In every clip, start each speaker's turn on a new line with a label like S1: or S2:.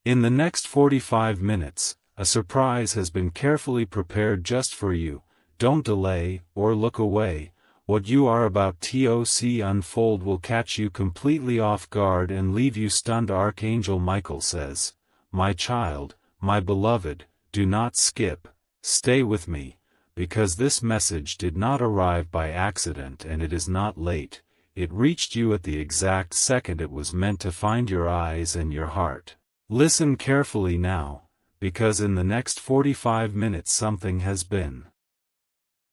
S1: In the next 45 minutes, a surprise has been carefully prepared just for you. Don't delay, or look away. What you are about to see unfold will catch you completely off guard and leave you stunned. Archangel Michael says, "My child, my beloved, do not skip, stay with me, because this message did not arrive by accident and it is not late. It reached you at the exact second it was meant to find your eyes and your heart. Listen carefully now, because in the next 45 minutes something has been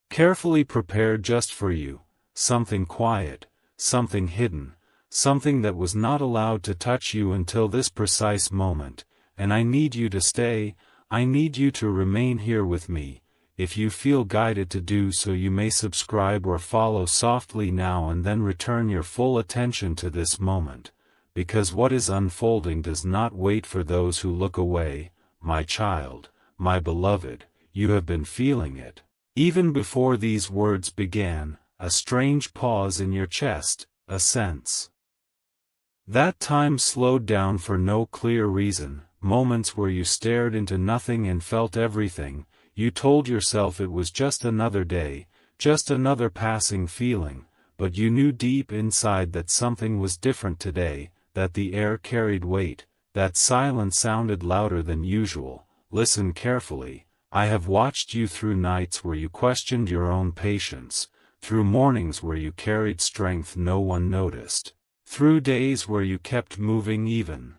S1: carefully prepared just for you, something quiet, something hidden, something that was not allowed to touch you until this precise moment, and I need you to stay, I need you to remain here with me. If you feel guided to do so, you may subscribe or follow softly now and then return your full attention to this moment, because what is unfolding does not wait for those who look away. My child, my beloved, you have been feeling it. Even before these words began, a strange pause in your chest, a sense that time slowed down for no clear reason, moments where you stared into nothing and felt everything. You told yourself it was just another day, just another passing feeling, but you knew deep inside that something was different today, that the air carried weight, that silence sounded louder than usual. Listen carefully. I have watched you through nights where you questioned your own patience, through mornings where you carried strength no one noticed, through days where you kept moving even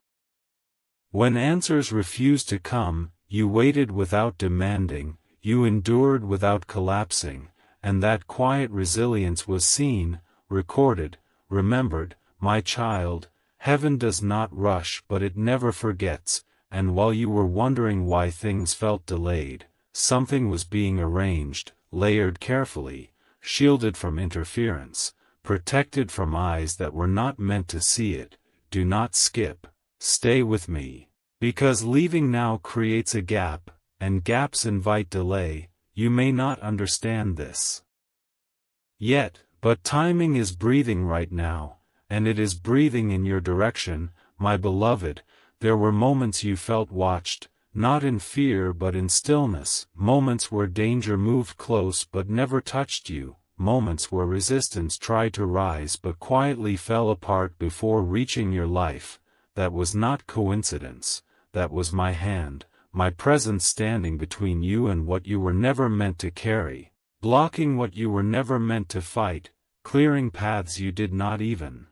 S1: when answers refused to come. You waited without demanding, you endured without collapsing, and that quiet resilience was seen, recorded, remembered. My child, heaven does not rush, but it never forgets. And while you were wondering why things felt delayed, something was being arranged, layered carefully, shielded from interference, protected from eyes that were not meant to see it. Do not skip, stay with me, because leaving now creates a gap, and gaps invite delay. You may not understand this yet, but timing is breathing right now, and it is breathing in your direction, my beloved. There were moments you felt watched, not in fear but in stillness, moments where danger moved close but never touched you, moments where resistance tried to rise but quietly fell apart before reaching your life. That was not coincidence, that was my hand, my presence standing between you and what you were never meant to carry, blocking what you were never meant to fight, clearing paths you did not even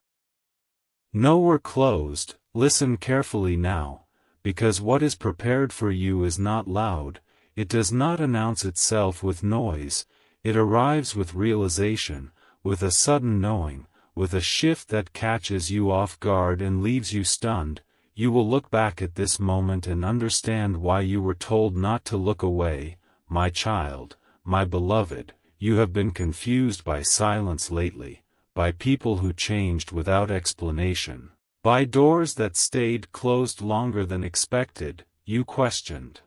S1: know were closed. Listen carefully now, because what is prepared for you is not loud, it does not announce itself with noise, it arrives with realization, with a sudden knowing, with a shift that catches you off guard and leaves you stunned. You will look back at this moment and understand why you were told not to look away. My child, my beloved, you have been confused by silence lately, by people who changed without explanation, by doors that stayed closed longer than expected. You questioned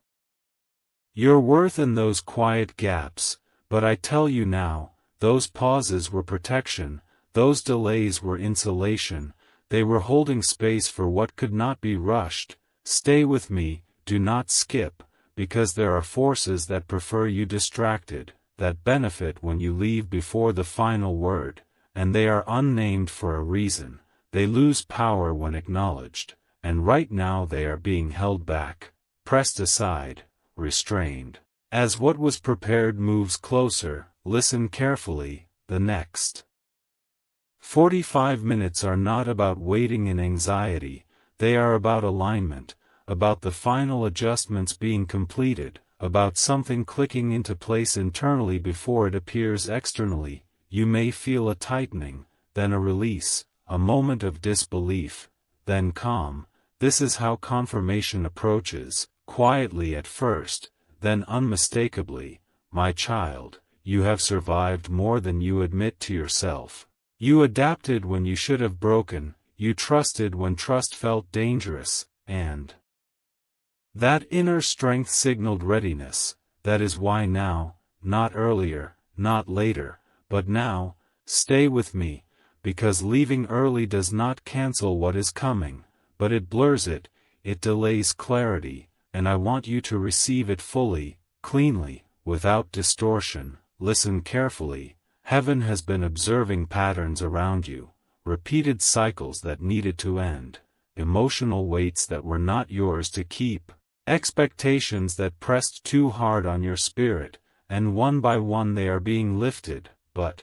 S1: your worth in those quiet gaps, but I tell you now, those pauses were protection, those delays were insulation, they were holding space for what could not be rushed. Stay with me, do not skip, because there are forces that prefer you distracted, that benefit when you leave before the final word, and they are unnamed for a reason. They lose power when acknowledged, and right now they are being held back, pressed aside, restrained. As what was prepared moves closer, listen carefully. The next 45 minutes are not about waiting in anxiety, they are about alignment, about the final adjustments being completed, about something clicking into place internally before it appears externally. You may feel a tightening, then a release, a moment of disbelief, then calm. This is how confirmation approaches, quietly at first, then unmistakably. My child, you have survived more than you admit to yourself. You adapted when you should have broken, you trusted when trust felt dangerous, and that inner strength signaled readiness. That is why now, not earlier, not later, but now, stay with me, because leaving early does not cancel what is coming, but it blurs it, it delays clarity, and I want you to receive it fully, cleanly, without distortion. Listen carefully. Heaven has been observing patterns around you, repeated cycles that needed to end, emotional weights that were not yours to keep, expectations that pressed too hard on your spirit, and one by one they are being lifted, but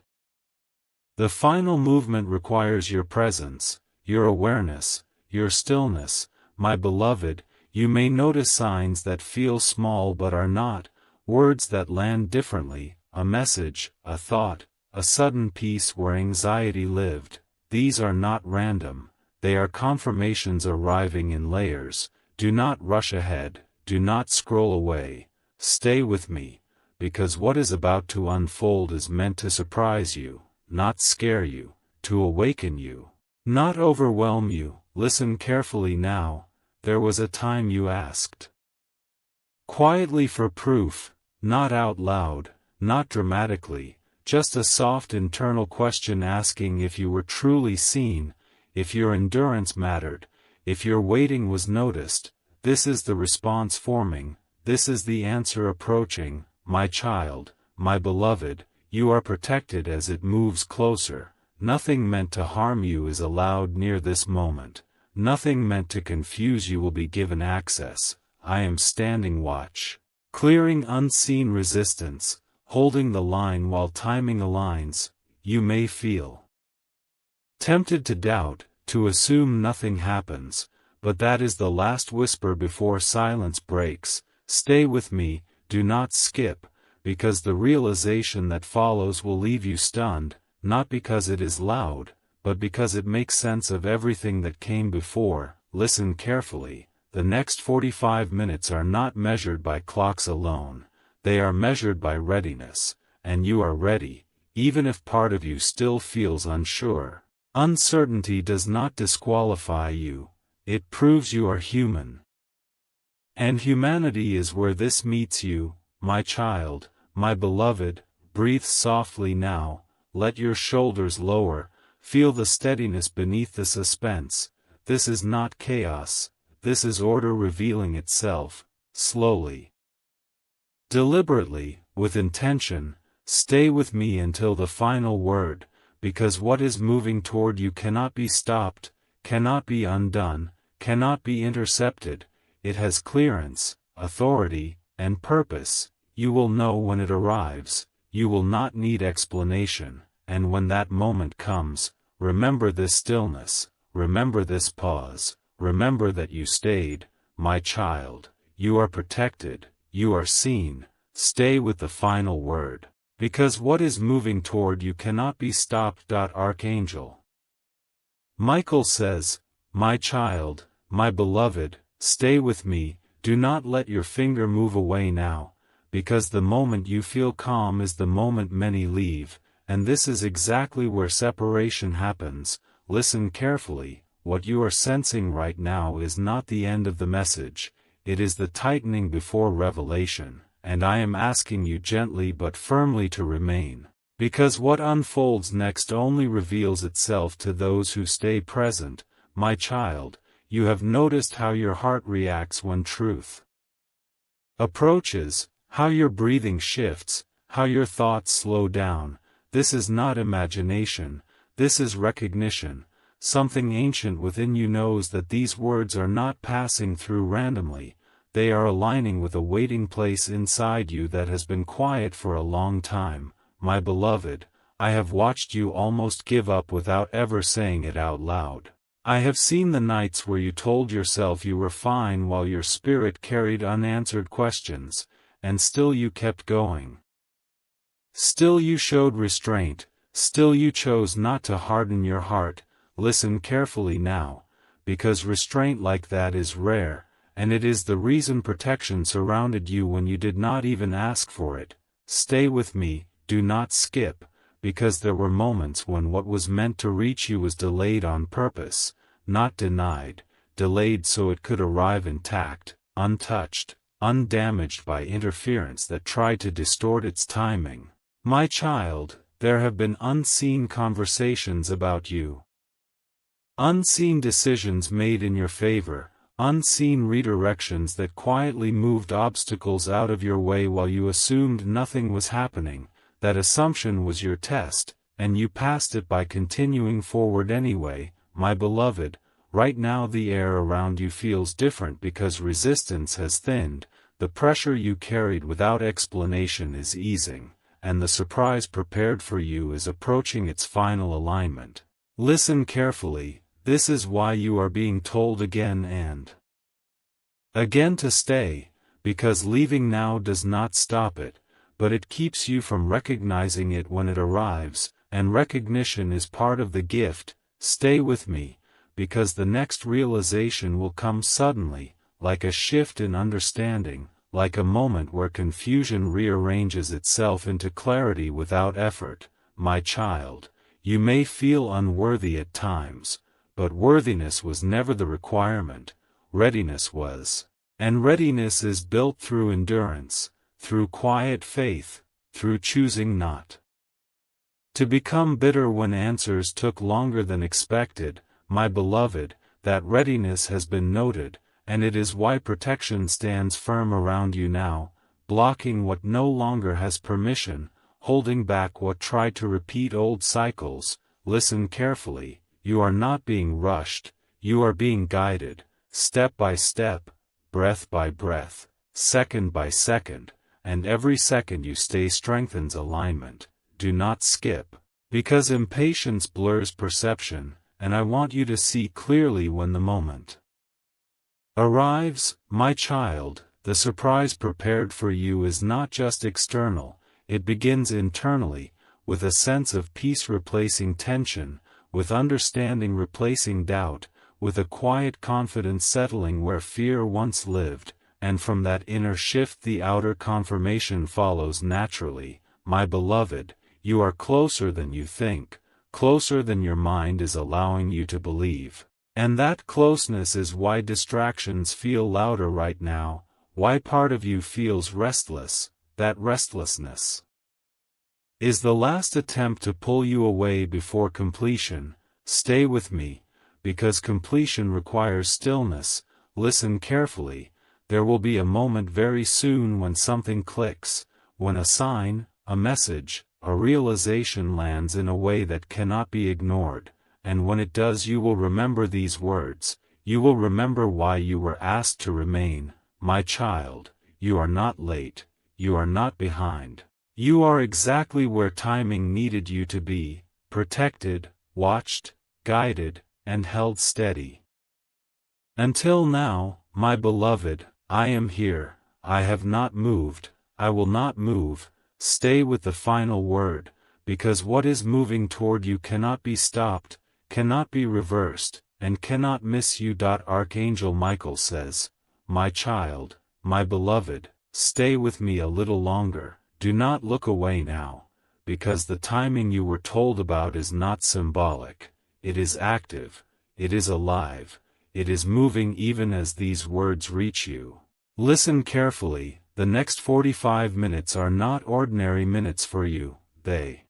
S1: the final movement requires your presence, your awareness, your stillness. My beloved, you may notice signs that feel small but are not, words that land differently, a message, a thought, a sudden peace where anxiety lived. These are not random, they are confirmations arriving in layers. Do not rush ahead, do not scroll away, stay with me, because what is about to unfold is meant to surprise you, not scare you, to awaken you, not overwhelm you. Listen carefully now. There was a time you asked quietly for proof, not out loud, not dramatically, just a soft internal question asking if you were truly seen, if your endurance mattered, if your waiting was noticed. This is the response forming, this is the answer approaching. My child, my beloved, you are protected as it moves closer. Nothing meant to harm you is allowed near this moment. Nothing meant to confuse you will be given access. I am standing watch, clearing unseen resistance, holding the line while timing aligns. You may feel tempted to doubt, to assume nothing happens, but that is the last whisper before silence breaks. Stay with me, do not skip, because the realization that follows will leave you stunned, not because it is loud, but because it makes sense of everything that came before. Listen carefully. The next 45 minutes are not measured by clocks alone, they are measured by readiness, and you are ready, even if part of you still feels unsure. Uncertainty does not disqualify you, it proves you are human. And humanity is where this meets you, my child, my beloved. Breathe softly now, let your shoulders lower, feel the steadiness beneath the suspense. This is not chaos, this is order revealing itself, slowly. Deliberately, with intention. Stay with me until the final word, because what is moving toward you cannot be stopped, cannot be undone, cannot be intercepted. It has clearance, authority, and purpose. You will know when it arrives, you will not need explanation, and when that moment comes, remember this stillness, remember this pause, remember that you stayed, my child, you are protected, you are seen. Stay with the final word, because what is moving toward you cannot be stopped. Archangel Michael says, my child, my beloved, stay with me, do not let your finger move away now, because the moment you feel calm is the moment many leave, and this is exactly where separation happens. Listen carefully, what you are sensing right now is not the end of the message, it is the tightening before revelation, and I am asking you gently but firmly to remain, because what unfolds next only reveals itself to those who stay present. My child, you have noticed how your heart reacts when truth approaches, how your breathing shifts, how your thoughts slow down. This is not imagination, this is recognition. Something ancient within you knows that these words are not passing through randomly, they are aligning with a waiting place inside you that has been quiet for a long time. My beloved, I have watched you almost give up without ever saying it out loud. I have seen the nights where you told yourself you were fine while your spirit carried unanswered questions, and still you kept going. Still you showed restraint, still you chose not to harden your heart. Listen carefully now, because restraint like that is rare, and it is the reason protection surrounded you when you did not even ask for it. Stay with me, do not skip, because there were moments when what was meant to reach you was delayed on purpose, not denied, delayed so it could arrive intact, untouched, undamaged by interference that tried to distort its timing. My child, there have been unseen conversations about you. Unseen decisions made in your favor, unseen redirections that quietly moved obstacles out of your way while you assumed nothing was happening. That assumption was your test, and you passed it by continuing forward anyway. My beloved, right now the air around you feels different because resistance has thinned, the pressure you carried without explanation is easing, and the surprise prepared for you is approaching its final alignment. Listen carefully, this is why you are being told again and again to stay, because leaving now does not stop it, but it keeps you from recognizing it when it arrives, and recognition is part of the gift. Stay with me, because the next realization will come suddenly, like a shift in understanding, like a moment where confusion rearranges itself into clarity without effort. My child, you may feel unworthy at times, but worthiness was never the requirement, readiness was. And readiness is built through endurance, through quiet faith, through choosing not to become bitter when answers took longer than expected. My beloved, that readiness has been noted, and it is why protection stands firm around you now, blocking what no longer has permission, holding back what tried to repeat old cycles. Listen carefully, you are not being rushed, you are being guided, step by step, breath by breath, second by second, and every second you stay strengthens alignment. Do not skip, because impatience blurs perception, and I want you to see clearly when the moment arrives. My child, the surprise prepared for you is not just external, it begins internally, with a sense of peace replacing tension, with understanding replacing doubt, with a quiet confidence settling where fear once lived, and from that inner shift the outer confirmation follows naturally. My beloved, you are closer than you think, closer than your mind is allowing you to believe. And that closeness is why distractions feel louder right now, why part of you feels restless. That restlessness is the last attempt to pull you away before completion. Stay with me, because completion requires stillness. Listen carefully, there will be a moment very soon when something clicks, when a sign, a message, a realization lands in a way that cannot be ignored, and when it does you will remember these words, you will remember why you were asked to remain. My child, you are not late, you are not behind. You are exactly where timing needed you to be, protected, watched, guided, and held steady. Until now, my beloved, I am here, I have not moved, I will not move. Stay with the final word, because what is moving toward you cannot be stopped, cannot be reversed, and cannot miss you. Archangel Michael says, my child, my beloved, stay with me a little longer, do not look away now, because the timing you were told about is not symbolic, it is active, it is alive, it is moving even as these words reach you. Listen carefully, the next 45 minutes are not ordinary minutes for you, they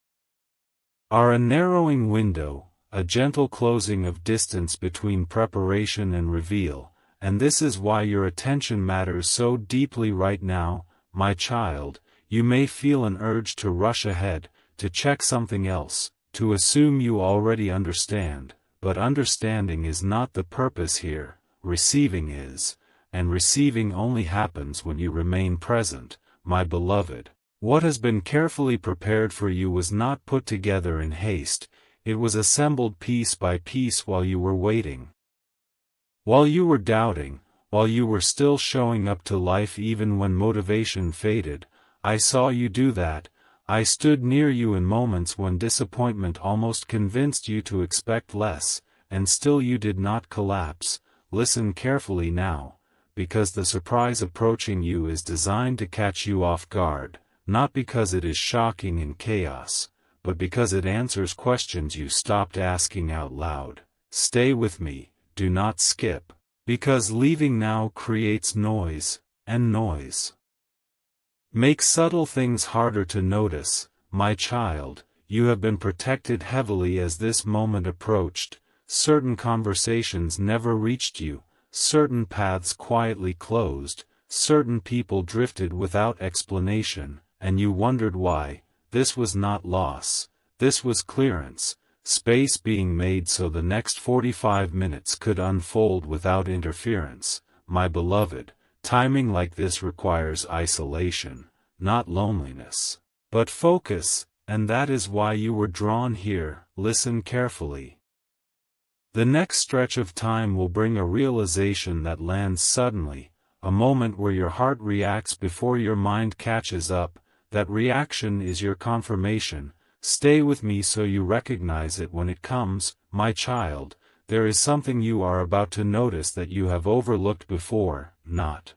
S1: are a narrowing window, a gentle closing of distance between preparation and reveal, and this is why your attention matters so deeply right now. My child, you may feel an urge to rush ahead, to check something else, to assume you already understand, but understanding is not the purpose here, receiving is. And receiving only happens when you remain present. My beloved, what has been carefully prepared for you was not put together in haste, it was assembled piece by piece while you were waiting. While you were doubting, while you were still showing up to life even when motivation faded, I saw you do that. I stood near you in moments when disappointment almost convinced you to expect less, and still you did not collapse. Listen carefully now, because the surprise approaching you is designed to catch you off guard, not because it is shocking in chaos, but because it answers questions you stopped asking out loud. Stay with me, do not skip, because leaving now creates noise, and noise makes subtle things harder to notice. My child, you have been protected heavily as this moment approached. Certain conversations never reached you, certain paths quietly closed, certain people drifted without explanation, and you wondered why. This was not loss, this was clearance, space being made so the next 45 minutes could unfold without interference. My beloved, timing like this requires isolation, not loneliness, but focus, and that is why you were drawn here. Listen carefully. The next stretch of time will bring a realization that lands suddenly, a moment where your heart reacts before your mind catches up. That reaction is your confirmation. Stay with me so you recognize it when it comes. My child, there is something you are about to notice that you have overlooked before, not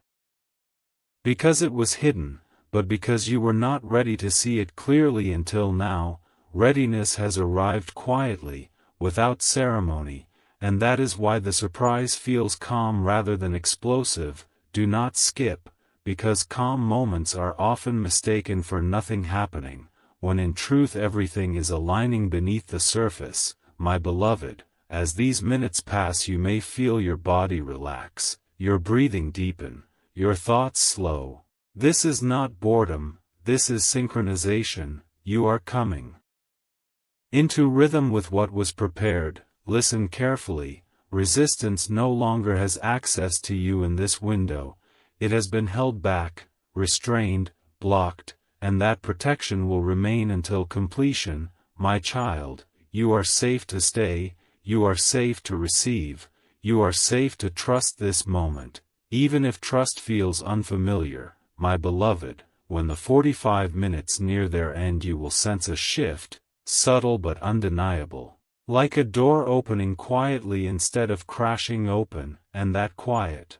S1: because it was hidden, but because you were not ready to see it clearly until now. Readiness has arrived quietly, without ceremony, and that is why the surprise feels calm rather than explosive. Do not skip, because calm moments are often mistaken for nothing happening, when in truth everything is aligning beneath the surface. My beloved, as these minutes pass you may feel your body relax, your breathing deepen, your thoughts slow. This is not boredom, this is synchronization. You are coming into rhythm with what was prepared. Listen carefully. Resistance no longer has access to you in this window. It has been held back, restrained, blocked, and that protection will remain until completion. My child, you are safe to stay, you are safe to receive, you are safe to trust this moment, even if trust feels unfamiliar. My beloved, when the 45 minutes near their end you will sense a shift, subtle but undeniable, like a door opening quietly instead of crashing open, and that quiet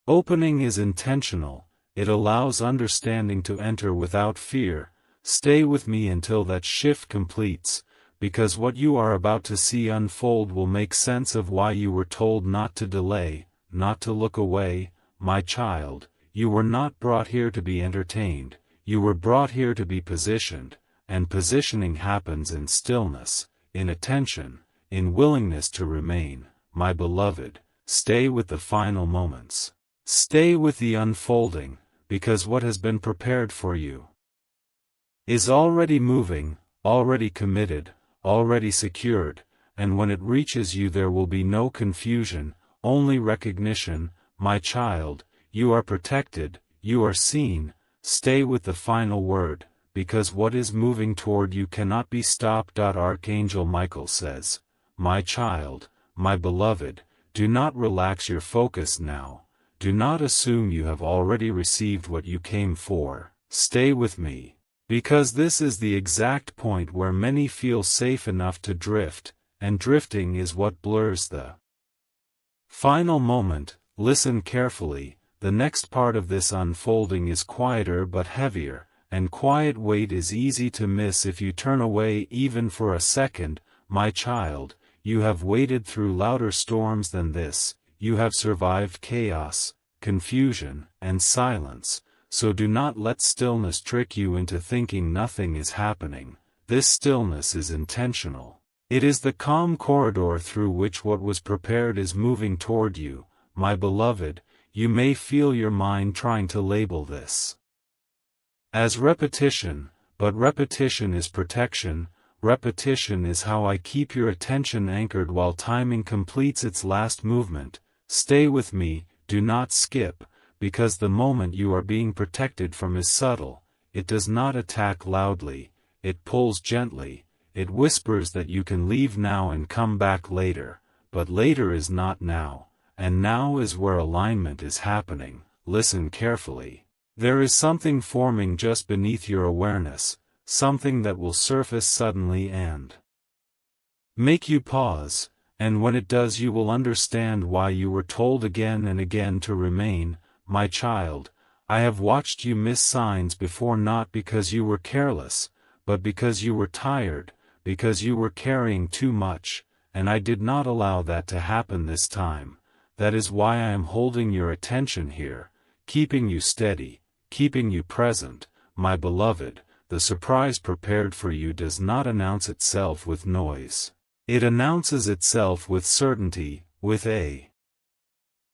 S1: opening is intentional. It allows understanding to enter without fear. Stay with me until that shift completes, because what you are about to see unfold will make sense of why you were told not to delay, not to look away. My child, you were not brought here to be entertained, you were brought here to be positioned, and positioning happens in stillness, in attention, in willingness to remain. My beloved, stay with the final moments. Stay with the unfolding, because what has been prepared for you is already moving, already committed, already secured, and when it reaches you there will be no confusion, only recognition. My child, you are protected, you are seen. Stay with the final word, because what is moving toward you cannot be stopped. Archangel Michael says, my child, my beloved, do not relax your focus now. Do not assume you have already received what you came for. Stay with me, because this is the exact point where many feel safe enough to drift, and drifting is what blurs the final moment. Listen carefully. The next part of this unfolding is quieter but heavier, and quiet weight is easy to miss if you turn away even for a second. My child, you have waded through louder storms than this. You have survived chaos, confusion, and silence, so do not let stillness trick you into thinking nothing is happening. This stillness is intentional. It is the calm corridor through which what was prepared is moving toward you. My beloved, you may feel your mind trying to label this as repetition, but repetition is protection. Repetition is how I keep your attention anchored while timing completes its last movement. Stay with me, do not skip, because the moment you are being protected from is subtle. It does not attack loudly, it pulls gently, it whispers that you can leave now and come back later, but later is not now, and now is where alignment is happening. Listen carefully. There is something forming just beneath your awareness, something that will surface suddenly and make you pause, and when it does you will understand why you were told again and again to remain. My child, I have watched you miss signs before, not because you were careless, but because you were tired, because you were carrying too much, and I did not allow that to happen this time. That is why I am holding your attention here, keeping you steady, keeping you present. My beloved, the surprise prepared for you does not announce itself with noise. It announces itself with certainty, with a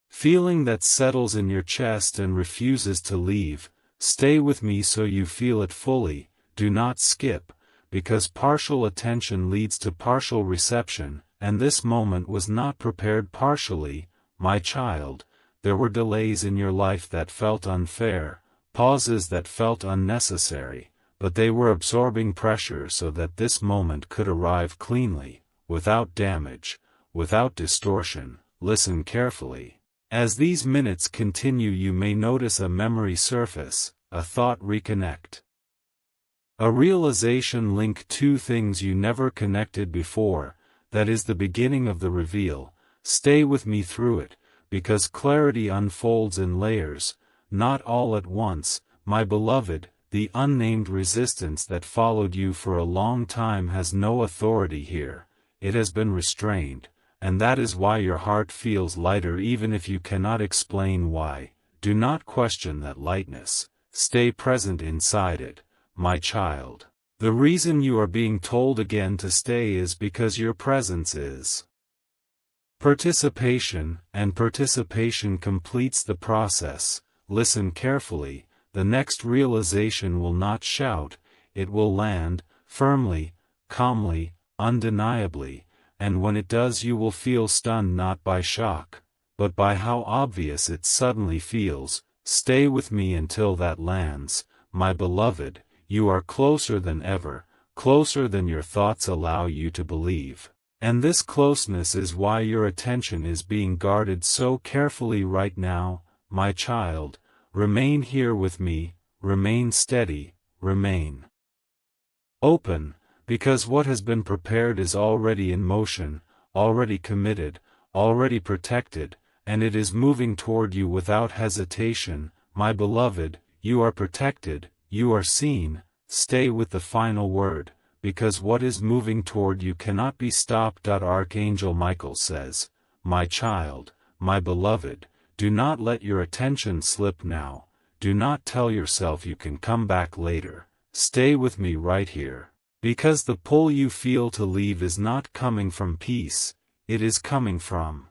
S1: Feeling that settles in your chest and refuses to leave, stay with me so you feel it fully, do not skip, because partial attention leads to partial reception, and this moment was not prepared partially, my child. There were delays in your life that felt unfair, pauses that felt unnecessary, but they were absorbing pressure so that this moment could arrive cleanly, without damage, without distortion. Listen carefully. As these minutes continue, you may notice a memory surface, a thought reconnect. A realization link two things you never connected before. That is the beginning of the reveal. Stay with me through it, because clarity unfolds in layers, not all at once, my beloved. The unnamed resistance that followed you for a long time has no authority here. It has been restrained, and that is why your heart feels lighter even if you cannot explain why. Do not question that lightness. Stay present inside it, my child. The reason you are being told again to stay is because your presence is participation, and participation completes the process. Listen carefully. The next realization will not shout, it will land, firmly, calmly, undeniably, and when it does you will feel stunned not by shock, but by how obvious it suddenly feels. Stay with me until that lands, my beloved. You are closer than ever, closer than your thoughts allow you to believe. And this closeness is why your attention is being guarded so carefully right now, my child. Remain here with me, remain steady, remain open, because what has been prepared is already in motion, already committed, already protected, and it is moving toward you without hesitation. My beloved, you are protected, you are seen. Stay with the final word, because what is moving toward you cannot be stopped. Archangel Michael says, my child, my beloved, do not let your attention slip now. Do not tell yourself you can come back later. Stay with me right here. Because the pull you feel to leave is not coming from peace, it is coming from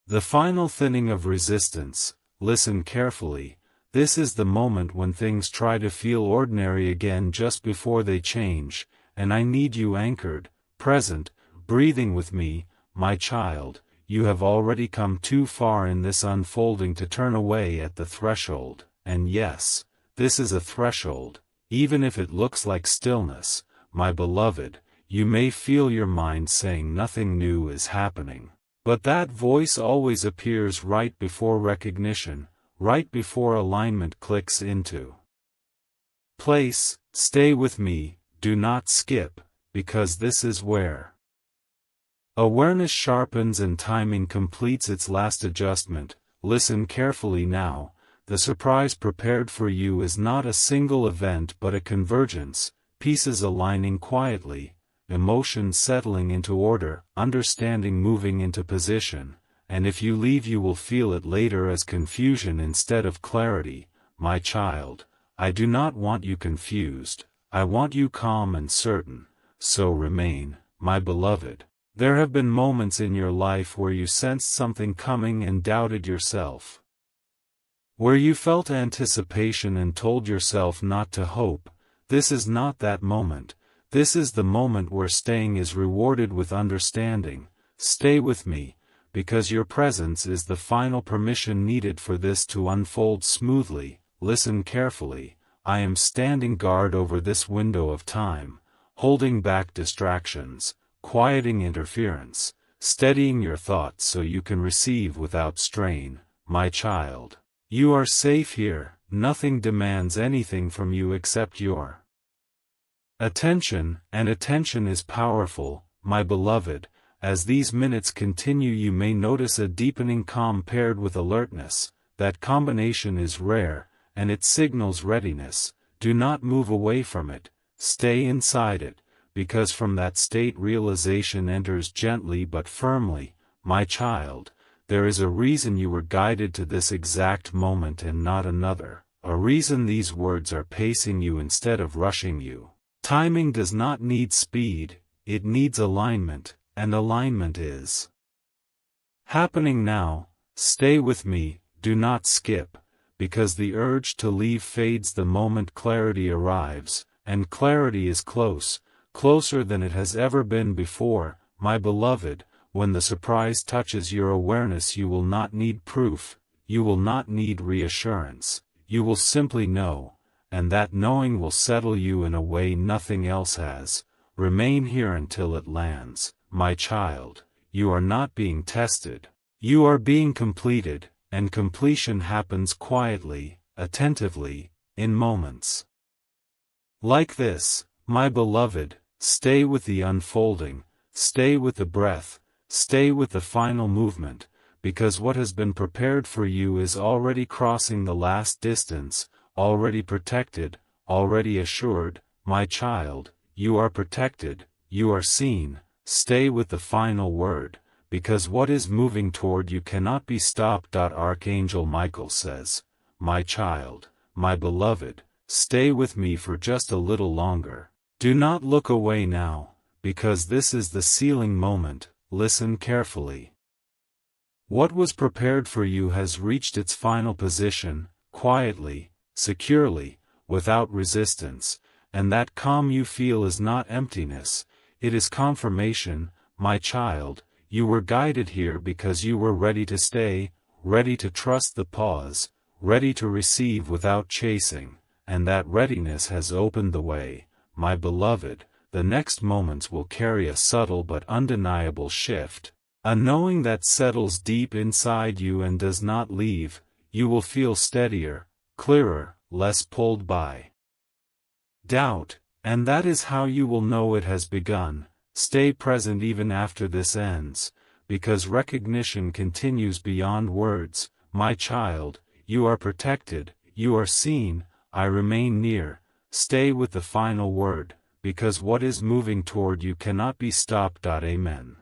S1: the final thinning of resistance. Listen carefully. This is the moment when things try to feel ordinary again just before they change, and I need you anchored, present, breathing with me, my child. You have already come too far in this unfolding to turn away at the threshold, and yes, this is a threshold, even if it looks like stillness, my beloved. You may feel your mind saying nothing new is happening, but that voice always appears right before recognition, right before alignment clicks into place. Stay with me, do not skip, because this is where awareness sharpens and timing completes its last adjustment. Listen carefully now. The surprise prepared for you is not a single event but a convergence, pieces aligning quietly, emotions settling into order, understanding moving into position, and if you leave you will feel it later as confusion instead of clarity. My child, I do not want you confused, I want you calm and certain, so remain, my beloved. There have been moments in your life where you sensed something coming and doubted yourself, where you felt anticipation and told yourself not to hope. This is not that moment. This is the moment where staying is rewarded with understanding. Stay with me, because your presence is the final permission needed for this to unfold smoothly. Listen carefully. I am standing guard over this window of time, holding back distractions, quieting interference, steadying your thoughts so you can receive without strain. My child, you are safe here. Nothing demands anything from you except your attention, and attention is powerful, my beloved. As these minutes continue you may notice a deepening calm paired with alertness. That combination is rare, and it signals readiness. Do not move away from it, stay inside it, because from that state realization enters gently but firmly. My child, there is a reason you were guided to this exact moment and not another, a reason these words are pacing you instead of rushing you. Timing does not need speed, it needs alignment, and alignment is happening now. Stay with me, do not skip, because the urge to leave fades the moment clarity arrives, and clarity is close, closer than it has ever been before, my beloved. When the surprise touches your awareness, you will not need proof, you will not need reassurance, you will simply know, and that knowing will settle you in a way nothing else has. Remain here until it lands, my child. You are not being tested. You are being completed, and completion happens quietly, attentively, in moments like this, my beloved. Stay with the unfolding, stay with the breath, stay with the final movement, because what has been prepared for you is already crossing the last distance, already protected, already assured, my child. You are protected, you are seen. Stay with the final word, because what is moving toward you cannot be stopped. Archangel Michael says, my child, my beloved, stay with me for just a little longer. Do not look away now, because this is the sealing moment. Listen carefully. What was prepared for you has reached its final position, quietly, securely, without resistance, and that calm you feel is not emptiness, it is confirmation, my child. You were guided here because you were ready to stay, ready to trust the pause, ready to receive without chasing, and that readiness has opened the way, my beloved. The next moments will carry a subtle but undeniable shift, a knowing that settles deep inside you and does not leave. You will feel steadier, clearer, less pulled by doubt, and that is how you will know it has begun. Stay present even after this ends, because recognition continues beyond words, my child. You are protected, you are seen, I remain near. Stay with the final word, because what is moving toward you cannot be stopped. Amen.